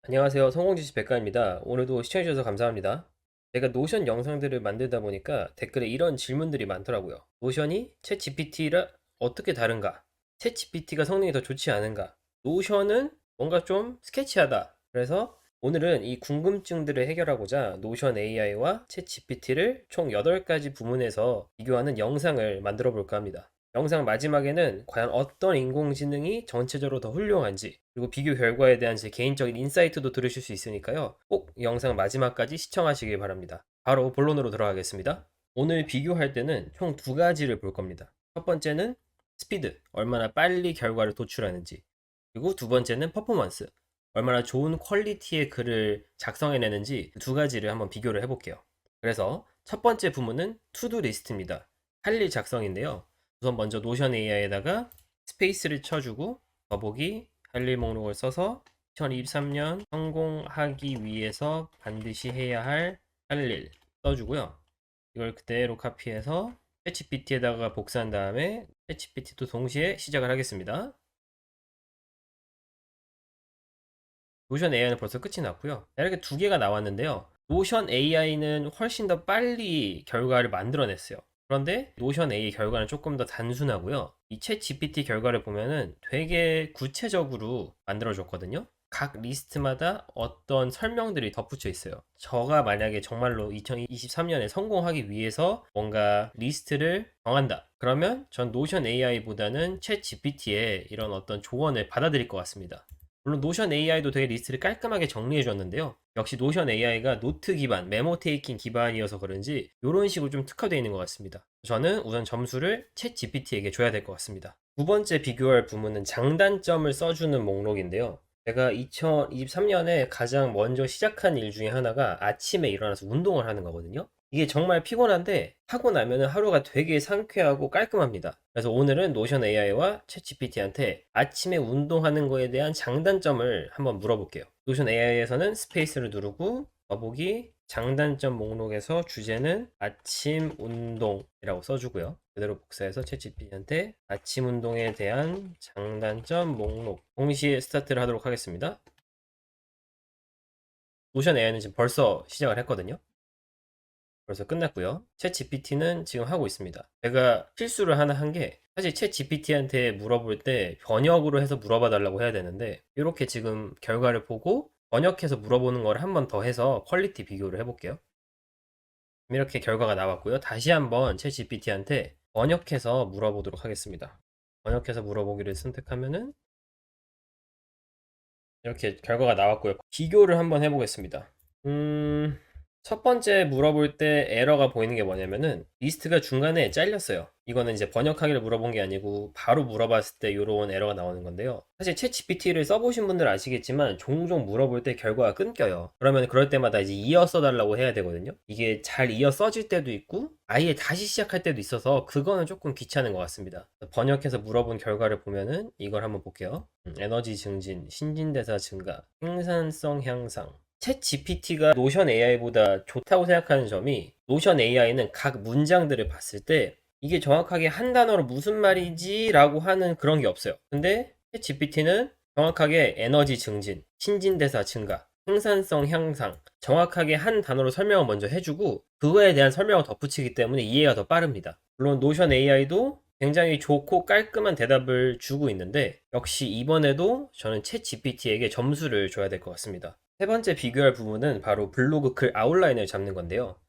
안녕하세요. 성공지식 백과입니다. 오늘도 시청해주셔서 감사합니다. 제가 노션 영상들을 만들다 보니까 댓글에 이런 질문들이 많더라고요. 노션이 챗 GPT랑 어떻게 다른가? 챗 GPT가 성능이 더 좋지 않은가? 노션은 뭔가 좀 스케치하다. 그래서 오늘은 이 궁금증들을 해결하고자 노션 AI와 챗 GPT를 총 8가지 부문에서 비교하는 영상을 만들어 볼까 합니다. 영상 마지막에는 과연 어떤 인공지능이 전체적으로 더 훌륭한지, 그리고 비교 결과에 대한 제 개인적인 인사이트도 들으실 수 있으니까요. 꼭 영상 마지막까지 시청하시길 바랍니다. 바로 본론으로 들어가겠습니다. 오늘 비교할 때는 총 2가지를 볼 겁니다. 첫 번째는 스피드, 얼마나 빨리 결과를 도출하는지. 그리고 두 번째는 퍼포먼스, 얼마나 좋은 퀄리티의 글을 작성해내는지, 2가지를 한번 비교를 해볼게요. 그래서 첫 번째 부문은 투두 리스트입니다. 할 일 작성인데요. 우선 먼저 노션 AI에다가 스페이스를 쳐주고 더보기 할 일 목록을 써서 2023년 성공하기 위해서 반드시 해야 할 일 써주고요. 이걸 그대로 카피해서 챗GPT에다가 복사한 다음에 챗GPT도 동시에 시작을 하겠습니다. 노션 AI는 벌써 끝이 났고요. 이렇게 2개가 나왔는데요. 노션 AI는 훨씬 더 빨리 결과를 만들어냈어요. 그런데 노션 AI 결과는 조금 더 단순하고요. 이 챗 GPT 결과를 보면은 되게 구체적으로 만들어줬거든요. 각 리스트마다 어떤 설명들이 덧붙여 있어요. 저가 만약에 정말로 2023년에 성공하기 위해서 뭔가 리스트를 정한다. 그러면 전 노션 AI보다는 챗 GPT의 이런 어떤 조언을 받아들일 것 같습니다. 물론 노션 AI도 되게 리스트를 깔끔하게 정리해 줬는데요. 역시 노션 AI가 노트 기반, 메모 테이킹 기반이어서 그런지 이런 식으로 좀 특화되어 있는 것 같습니다. 저는 우선 점수를 챗 GPT에게 줘야 될 것 같습니다. 두 번째 비교할 부분은 장단점을 써주는 목록인데요. 제가 2023년에 가장 먼저 시작한 일 중에 하나가 아침에 일어나서 운동을 하는 거거든요. 이게 정말 피곤한데 하고 나면은 하루가 되게 상쾌하고 깔끔합니다. 그래서 오늘은 노션 AI와 챗GPT한테 아침에 운동하는 거에 대한 장단점을 한번 물어볼게요. 노션 AI에서는 스페이스를 누르고 더보기 장단점 목록에서 주제는 아침 운동이라고 써주고요. 그대로 복사해서 챗GPT한테 아침 운동에 대한 장단점 목록 동시에 스타트를 하도록 하겠습니다. 노션 AI는 지금 벌써 시작을 했거든요. 벌써 끝났고요. 챗 GPT는 지금 하고 있습니다. 제가 실수를 하나 한 게 사실 챗 GPT한테 물어볼 때 번역으로 해서 물어봐 달라고 해야 되는데 이렇게 지금 결과를 보고 번역해서 물어보는 걸 한 번 더 해서 퀄리티 비교를 해볼게요. 이렇게 결과가 나왔고요. 다시 한번 챗 GPT한테 번역해서 물어보도록 하겠습니다. 번역해서 물어보기를 선택하면은 이렇게 결과가 나왔고요. 비교를 한번 해보겠습니다. 첫 번째 물어볼 때 에러가 보이는 게 뭐냐면은 리스트가 중간에 잘렸어요. 이거는 이제 번역하기를 물어본 게 아니고 바로 물어봤을 때 이런 에러가 나오는 건데요. 사실 챗 GPT를 써보신 분들 아시겠지만 종종 물어볼 때 결과가 끊겨요. 그러면 그럴 때마다 이제 이어 써달라고 해야 되거든요. 이게 잘 이어 써질 때도 있고 아예 다시 시작할 때도 있어서 그거는 조금 귀찮은 것 같습니다. 번역해서 물어본 결과를 보면은 이걸 한번 볼게요. 에너지 증진, 신진대사 증가, 생산성 향상. 챗 GPT가 노션 AI보다 좋다고 생각하는 점이 노션 AI는 각 문장들을 봤을 때 이게 정확하게 한 단어로 무슨 말이지? 라고 하는 그런 게 없어요. 근데 챗 GPT는 정확하게 에너지 증진, 신진대사 증가, 생산성 향상, 정확하게 한 단어로 설명을 먼저 해주고 그거에 대한 설명을 덧붙이기 때문에 이해가 더 빠릅니다. 물론 노션 AI도 굉장히 좋고 깔끔한 대답을 주고 있는데 역시 이번에도 저는 챗 GPT에게 점수를 줘야 될 것 같습니다. 세 번째 비교할 부분은 바로 블로그 글 아웃라인을 잡는 건데요.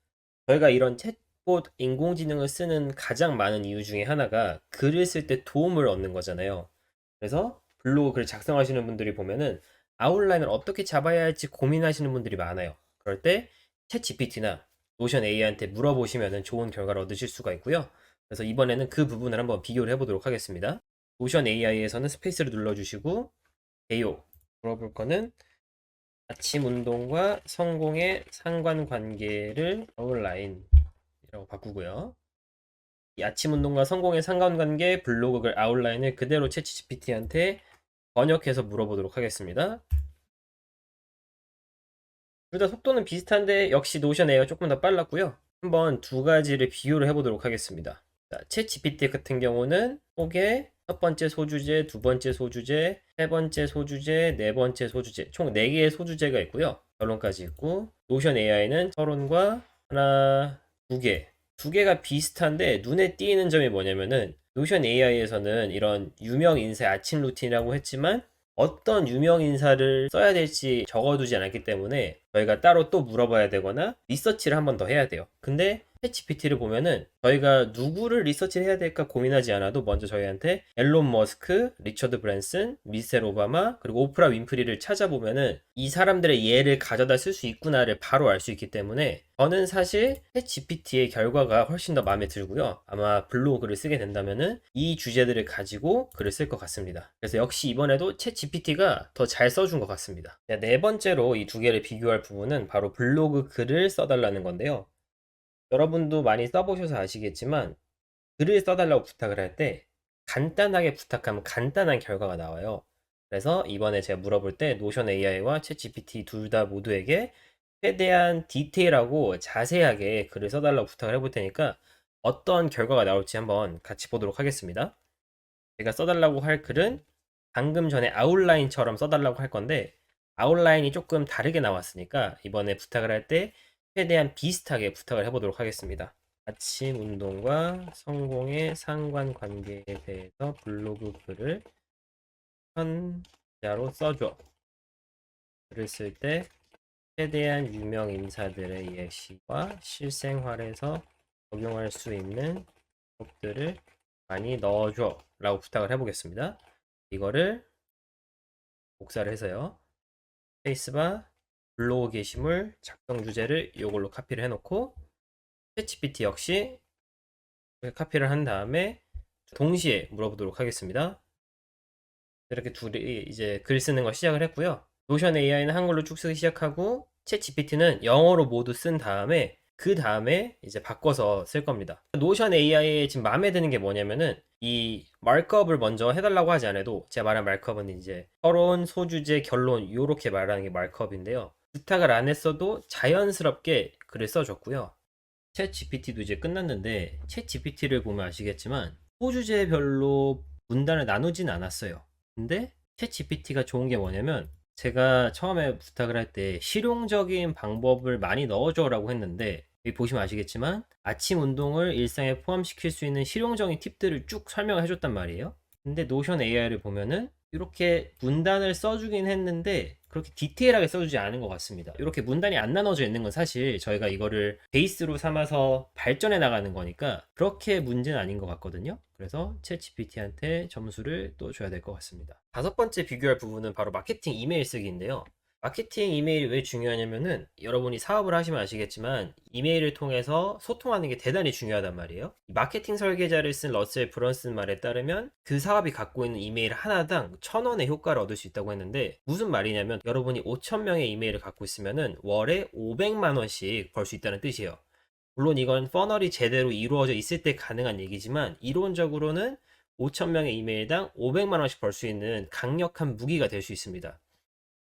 저희가 이런 챗봇 인공지능을 쓰는 가장 많은 이유 중에 하나가 글을 쓸 때 도움을 얻는 거잖아요. 그래서 블로그 글 작성하시는 분들이 보면은 아웃라인을 어떻게 잡아야 할지 고민하시는 분들이 많아요. 그럴 때 챗 GPT나 노션 AI한테 물어보시면 좋은 결과를 얻으실 수가 있고요. 그래서 이번에는 그 부분을 한번 비교를 해보도록 하겠습니다. 노션 AI에서는 스페이스를 눌러주시고 개요 물어볼 거는 아침 운동과 성공의 상관관계를 아웃라인이라고 바꾸고요. 이 아침 운동과 성공의 상관관계 블로그 글 아웃라인을 그대로 챗 GPT한테 번역해서 물어보도록 하겠습니다. 둘 다 속도는 비슷한데 역시 노션 에어가 조금 더 빨랐고요. 한번 2가지를 비교를 해보도록 하겠습니다. 자, 챗 GPT 같은 경우는 속에 첫 번째 소주제, 두 번째 소주제, 세 번째 소주제, 네 번째 소주제, 총 4개의 소주제가 있고요. 결론까지 있고, 노션 AI는 서론과 하나, 두 개가 비슷한데 눈에 띄는 점이 뭐냐면은 노션 AI에서는 이런 유명 인사의 아침 루틴이라고 했지만 어떤 유명 인사를 써야 될지 적어두지 않았기 때문에 저희가 따로 또 물어봐야 되거나 리서치를 한 번 더 해야 돼요. 근데 챗GPT를 보면은 저희가 누구를 리서치를 해야 될까 고민하지 않아도 먼저 저희한테 앨런 머스크, 리처드 브랜슨, 미셀 오바마, 그리고 오프라 윈프리를 찾아보면은 이 사람들의 예를 가져다 쓸 수 있구나를 바로 알 수 있기 때문에 저는 사실 챗GPT의 결과가 훨씬 더 마음에 들고요. 아마 블로그를 쓰게 된다면은 이 주제들을 가지고 글을 쓸 것 같습니다. 그래서 역시 이번에도 챗GPT가 더 잘 써준 것 같습니다. 네 번째로 이 두 개를 비교할 부분은 바로 블로그 글을 써달라는 건데요. 여러분도 많이 써보셔서 아시겠지만 글을 써달라고 부탁을 할 때 간단하게 부탁하면 간단한 결과가 나와요. 그래서 이번에 제가 물어볼 때 노션 AI와 챗GPT 둘 다 모두에게 최대한 디테일하고 자세하게 글을 써달라고 부탁을 해볼 테니까 어떤 결과가 나올지 한번 같이 보도록 하겠습니다. 제가 써달라고 할 글은 방금 전에 아웃라인처럼 써달라고 할 건데 아웃라인이 조금 다르게 나왔으니까 이번에 부탁을 할 때 최대한 비슷하게 부탁을 해보도록 하겠습니다. 아침 운동과 성공의 상관관계에 대해서 블로그 글을 현자로 써줘. 글을 쓸 때 최대한 유명 인사들의 예시와 실생활에서 적용할 수 있는 것들을 많이 넣어줘 라고 부탁을 해보겠습니다. 이거를 복사를 해서요. 스페이스바 블로그 게시물 작성 주제를 이걸로 카피를 해놓고 챗GPT 역시 카피를 한 다음에 동시에 물어보도록 하겠습니다. 이렇게 둘이 이제 글 쓰는 거 시작을 했고요. 노션 AI는 한글로 쭉 쓰기 시작하고 챗GPT는 영어로 모두 쓴 다음에 그 다음에 이제 바꿔서 쓸 겁니다. 노션 AI에 지금 마음에 드는 게 뭐냐면은 이 마크업을 먼저 해달라고 하지 않아도 제가 말한 마크업은 이제 서론, 소주제, 결론 이렇게 말하는 게 마크업인데요. 부탁을 안 했어도 자연스럽게 글을 써줬고요. 챗 GPT도 이제 끝났는데 챗 GPT를 보면 아시겠지만 소주제별로 문단을 나누진 않았어요. 근데 챗 GPT가 좋은 게 뭐냐면 제가 처음에 부탁을 할 때 실용적인 방법을 많이 넣어줘라고 했는데 여기 보시면 아시겠지만 아침 운동을 일상에 포함시킬 수 있는 실용적인 팁들을 쭉 설명을 해줬단 말이에요. 근데 노션 AI를 보면은 이렇게 문단을 써주긴 했는데 그렇게 디테일하게 써주지 않은 것 같습니다. 이렇게 문단이 안 나눠져 있는 건 사실 저희가 이거를 베이스로 삼아서 발전해 나가는 거니까 그렇게 문제는 아닌 것 같거든요. 그래서 챗 GPT한테 점수를 또 줘야 될 것 같습니다. 다섯 번째 비교할 부분은 바로 마케팅 이메일 쓰기인데요. 마케팅 이메일이 왜 중요하냐면은 여러분이 사업을 하시면 아시겠지만 이메일을 통해서 소통하는 게 대단히 중요하단 말이에요. 마케팅 설계자를 쓴 러셀 브런슨 말에 따르면 그 사업이 갖고 있는 이메일 하나당 1,000원의 효과를 얻을 수 있다고 했는데 무슨 말이냐면 여러분이 5,000명의 이메일을 갖고 있으면은 월에 500만 원씩 벌 수 있다는 뜻이에요. 물론 이건 퍼널이 제대로 이루어져 있을 때 가능한 얘기지만 이론적으로는 5,000명의 이메일당 500만 원씩 벌 수 있는 강력한 무기가 될 수 있습니다.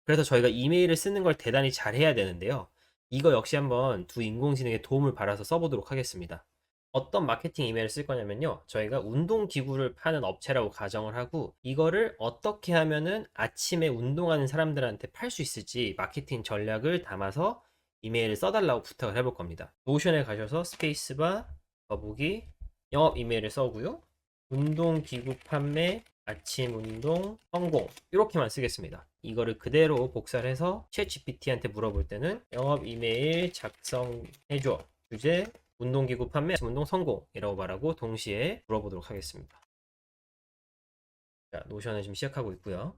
그래서 저희가 이메일을 쓰는 걸 대단히 잘해야 되는데요. 이거 역시 한번 두 인공지능의 도움을 받아서 써보도록 하겠습니다. 어떤 마케팅 이메일을 쓸 거냐면요. 저희가 운동기구를 파는 업체라고 가정을 하고 이거를 어떻게 하면은 아침에 운동하는 사람들한테 팔 수 있을지 마케팅 전략을 담아서 이메일을 써달라고 부탁을 해볼 겁니다. 노션에 가셔서 스페이스바 더보기 영업 이메일을 써고요. 운동기구 판매 아침 운동 성공 이렇게만 쓰겠습니다. 이거를 그대로 복사를 해서 챗 GPT한테 물어볼 때는 영업 이메일 작성해줘 주제 운동기구 판매 아침 운동 성공이라고 말하고 동시에 물어보도록 하겠습니다. 자, 노션을 지금 시작하고 있고요.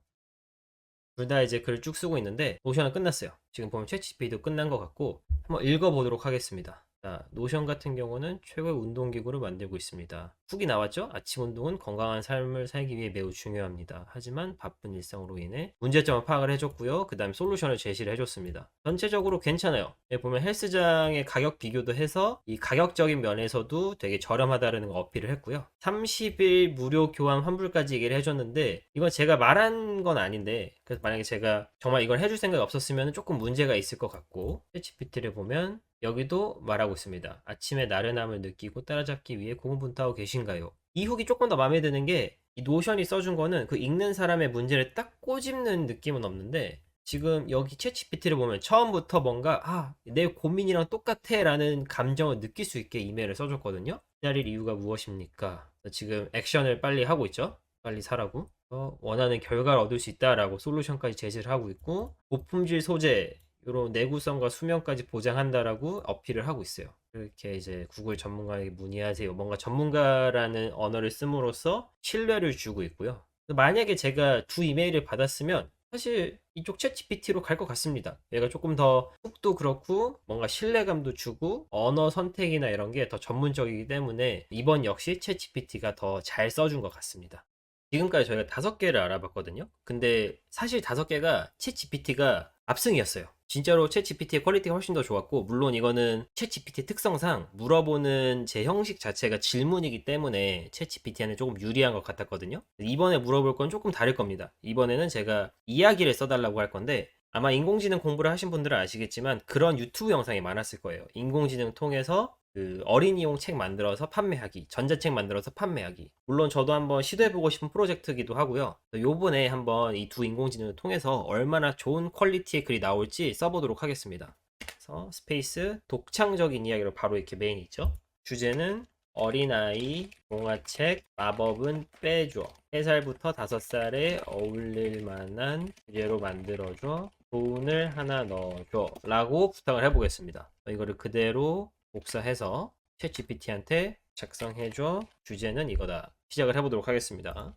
둘 다 이제 글을 쭉 쓰고 있는데 노션은 끝났어요. 지금 보면 챗 GPT도 끝난 것 같고 한번 읽어보도록 하겠습니다. 자, 노션 같은 경우는 최고의 운동기구를 만들고 있습니다. 훅이 나왔죠? 아침 운동은 건강한 삶을 살기 위해 매우 중요합니다. 하지만 바쁜 일상으로 인해 문제점을 파악을 해줬고요. 그 다음 솔루션을 제시를 해줬습니다. 전체적으로 괜찮아요. 여기 보면 헬스장의 가격 비교도 해서 이 가격적인 면에서도 되게 저렴하다는 거 어필을 했고요. 30일 무료 교환 환불까지 얘기를 해줬는데 이건 제가 말한 건 아닌데 그래서 만약에 제가 정말 이걸 해줄 생각이 없었으면 조금 문제가 있을 것 같고 챗GPT를 보면 여기도 말하고 있습니다. 아침에 나른함을 느끼고 따라잡기 위해 고군분투하고 계신가요? 이 훅이 조금 더 마음에 드는 게 이 노션이 써준 거는 그 읽는 사람의 문제를 딱 꼬집는 느낌은 없는데, 지금 여기 챗GPT를 보면 처음부터 뭔가 내 고민이랑 똑같아 라는 감정을 느낄 수 있게 이메일을 써줬거든요. 기다릴 이유가 무엇입니까? 지금 액션을 빨리 하고 있죠. 빨리 사라고. 원하는 결과를 얻을 수 있다라고 솔루션까지 제시를 하고 있고, 고품질 소재 이런 내구성과 수명까지 보장한다라고 어필을 하고 있어요. 이렇게 이제 구글 전문가에게 문의하세요. 뭔가 전문가라는 언어를 씀으로써 신뢰를 주고 있고요. 만약에 제가 두 이메일을 받았으면 사실 이쪽 챗 GPT로 갈 것 같습니다. 얘가 조금 더 훅도 그렇고 뭔가 신뢰감도 주고 언어 선택이나 이런 게 더 전문적이기 때문에 이번 역시 챗 GPT가 더 잘 써준 것 같습니다. 지금까지 저희가 5개를 알아봤거든요. 근데 사실 5개가 챗 GPT가 압승이었어요. 진짜로 챗 GPT의 퀄리티가 훨씬 더 좋았고, 물론 이거는 챗 GPT 특성상 물어보는 제 형식 자체가 질문이기 때문에 챗 GPT한테 조금 유리한 것 같았거든요. 이번에 물어볼 건 조금 다를 겁니다. 이번에는 제가 이야기를 써달라고 할 건데, 아마 인공지능 공부를 하신 분들은 아시겠지만 그런 유튜브 영상이 많았을 거예요. 인공지능 통해서 그 어린이용 책 만들어서 판매하기, 전자책 만들어서 판매하기. 물론 저도 한번 시도해보고 싶은 프로젝트이기도 하고요. 요번에 한번 이 두 인공지능을 통해서 얼마나 좋은 퀄리티의 글이 나올지 써보도록 하겠습니다. 그래서 스페이스 독창적인 이야기로 바로 이렇게 메인이 있죠. 주제는 어린아이 동화책 마법은 빼줘. 3살부터 5살에 어울릴 만한 주제로 만들어줘. 돈을 하나 넣어줘. 라고 부탁을 해보겠습니다. 이거를 그대로 복사해서 챗 GPT한테 작성해줘. 주제는 이거다. 시작을 해보도록 하겠습니다.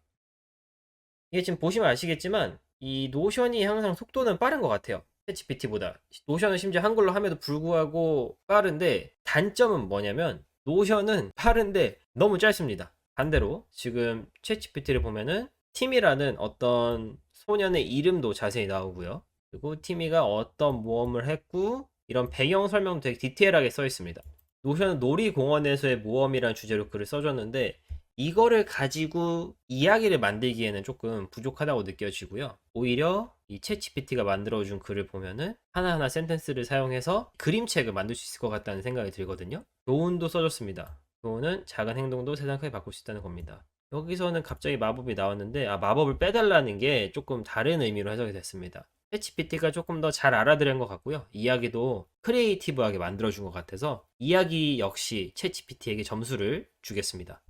이게 지금 보시면 아시겠지만 이 노션이 항상 속도는 빠른 것 같아요. 챗 GPT보다. 노션은 심지어 한글로 함에도 불구하고 빠른데, 단점은 뭐냐면 노션은 빠른데 너무 짧습니다. 반대로 지금 챗 GPT를 보면은 티미라는 어떤 소년의 이름도 자세히 나오고요. 그리고 티미가 어떤 모험을 했고 이런 배경 설명도 되게 디테일하게 써 있습니다. 노션은 놀이공원에서의 모험이라는 주제로 글을 써줬는데, 이거를 가지고 이야기를 만들기에는 조금 부족하다고 느껴지고요. 오히려 이 챗GPT가 만들어준 글을 보면은 하나하나 센텐스를 사용해서 그림책을 만들 수 있을 것 같다는 생각이 들거든요. 교훈도 써줬습니다. 교훈은 작은 행동도 세상 크게 바꿀 수 있다는 겁니다. 여기서는 갑자기 마법이 나왔는데, 마법을 빼달라는 게 조금 다른 의미로 해석이 됐습니다. 챗GPT가 조금 더 잘 알아들은 것 같고요. 이야기도 크리에이티브하게 만들어준 것 같아서 이야기 역시 챗GPT에게 점수를 주겠습니다.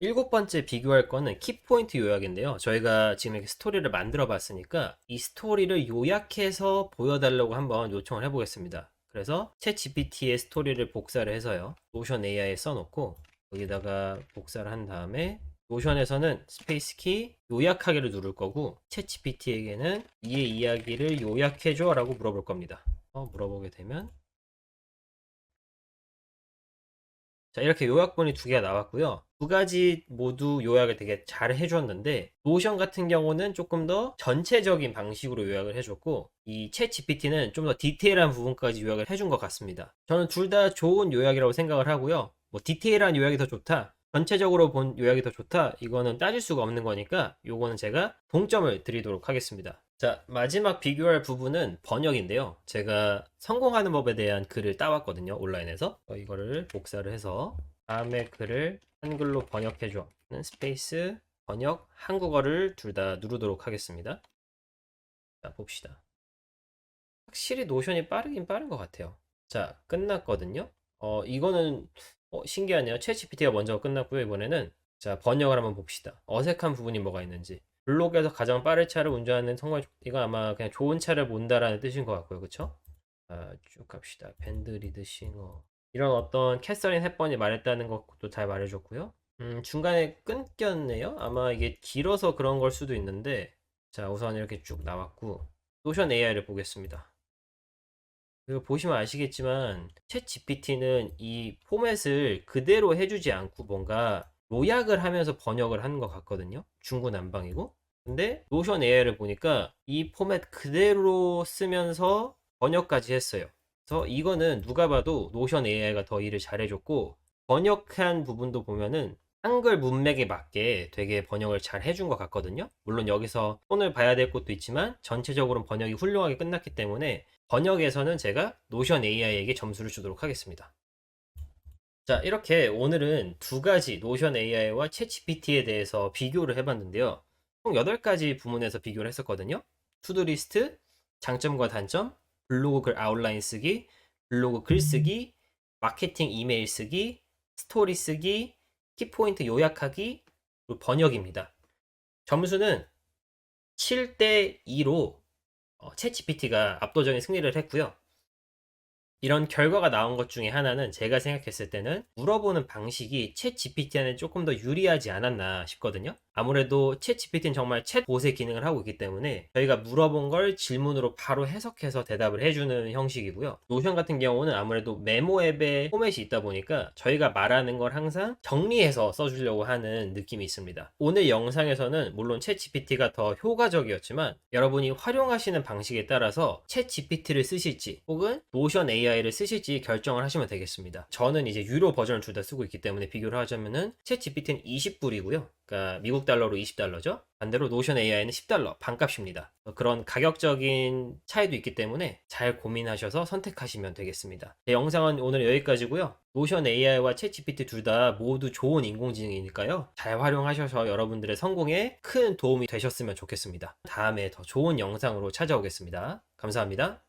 7번째 비교할 거는 키포인트 요약인데요. 저희가 지금 이렇게 스토리를 만들어 봤으니까 이 스토리를 요약해서 보여달라고 한번 요청을 해보겠습니다. 그래서 챗 GPT의 스토리를 복사를 해서요. 노션 AI에 써놓고 여기다가 복사를 한 다음에 노션에서는 스페이스 키 요약하기를 누를 거고, 챗 GPT에게는 이 이야기를 요약해줘 라고 물어볼 겁니다. 물어보게 되면 자, 이렇게 요약본이 2개가 나왔고요. 2가지 모두 요약을 되게 잘 해줬는데, 노션 같은 경우는 조금 더 전체적인 방식으로 요약을 해줬고, 이 챗 GPT는 좀 더 디테일한 부분까지 요약을 해준 것 같습니다. 저는 둘 다 좋은 요약이라고 생각을 하고요. 뭐 디테일한 요약이 더 좋다, 전체적으로 본 요약이 더 좋다, 이거는 따질 수가 없는 거니까 요거는 제가 동점을 드리도록 하겠습니다. 자, 마지막 비교할 부분은 번역인데요. 제가 성공하는 법에 대한 글을 따왔거든요. 온라인에서. 이거를 복사를 해서 다음에 글을 한글로 번역해줘. 스페이스 번역 한국어를 둘 다 누르도록 하겠습니다. 자, 봅시다. 확실히 노션이 빠르긴 빠른 것 같아요. 자, 끝났거든요. 이거는 신기하네요. 챗GPT가 먼저 끝났고요. 이번에는 자, 번역을 한번 봅시다. 어색한 부분이 뭐가 있는지. 블록에서 가장 빠른 차를 운전하는 성공, 이거 아마 그냥 좋은 차를 몬다라는 뜻인 것 같고요. 그쵸? 쭉 갑시다. 밴드 리드 싱어. 이런 어떤 캐서린 헵번이 말했다는 것도 잘 말해줬고요. 중간에 끊겼네요. 아마 이게 길어서 그런 걸 수도 있는데, 자, 우선 이렇게 쭉 나왔고, 노션 AI를 보겠습니다. 이거 보시면 아시겠지만 챗 GPT는 이 포맷을 그대로 해주지 않고 뭔가 요약을 하면서 번역을 하는 것 같거든요. 중구난방이고. 근데 노션 AI를 보니까 이 포맷 그대로 쓰면서 번역까지 했어요. 그래서 이거는 누가 봐도 노션 AI가 더 일을 잘해줬고, 번역한 부분도 보면은 한글 문맥에 맞게 되게 번역을 잘 해준 것 같거든요. 물론 여기서 손을 봐야 될 것도 있지만 전체적으로 번역이 훌륭하게 끝났기 때문에 번역에서는 제가 노션 AI에게 점수를 주도록 하겠습니다. 자, 이렇게 오늘은 두 가지 노션 AI와 챗GPT에 대해서 비교를 해봤는데요. 총 8가지 부문에서 비교를 했었거든요. 투두리스트, 장점과 단점, 블로그 글 아웃라인 쓰기, 블로그 글 쓰기, 마케팅 이메일 쓰기, 스토리 쓰기, 키포인트 요약하기, 그리고 번역입니다. 점수는 7대 2로 챗GPT가 압도적인 승리를 했고요. 이런 결과가 나온 것 중에 하나는 제가 생각했을 때는 물어보는 방식이 챗 GPT한테 조금 더 유리하지 않았나 싶거든요. 아무래도 챗 GPT는 정말 챗봇의 기능을 하고 있기 때문에 저희가 물어본 걸 질문으로 바로 해석해서 대답을 해주는 형식이고요. 노션 같은 경우는 아무래도 메모 앱에 포맷이 있다 보니까 저희가 말하는 걸 항상 정리해서 써주려고 하는 느낌이 있습니다. 오늘 영상에서는 물론 챗 GPT가 더 효과적이었지만 여러분이 활용하시는 방식에 따라서 챗 GPT를 쓰실지 혹은 노션 AI를 쓰실지 결정을 하시면 되겠습니다. 저는 이제 유료 버전을 둘 다 쓰고 있기 때문에 비교를 하자면은 챗 GPT는 20불이고요. 그러니까 미국 달러로 20달러죠. 반대로 노션 AI는 10달러, 반값입니다. 그런 가격적인 차이도 있기 때문에 잘 고민하셔서 선택하시면 되겠습니다. 제 영상은 오늘 여기까지고요. 노션 AI와 챗 GPT 둘 다 모두 좋은 인공지능이니까요. 잘 활용하셔서 여러분들의 성공에 큰 도움이 되셨으면 좋겠습니다. 다음에 더 좋은 영상으로 찾아오겠습니다. 감사합니다.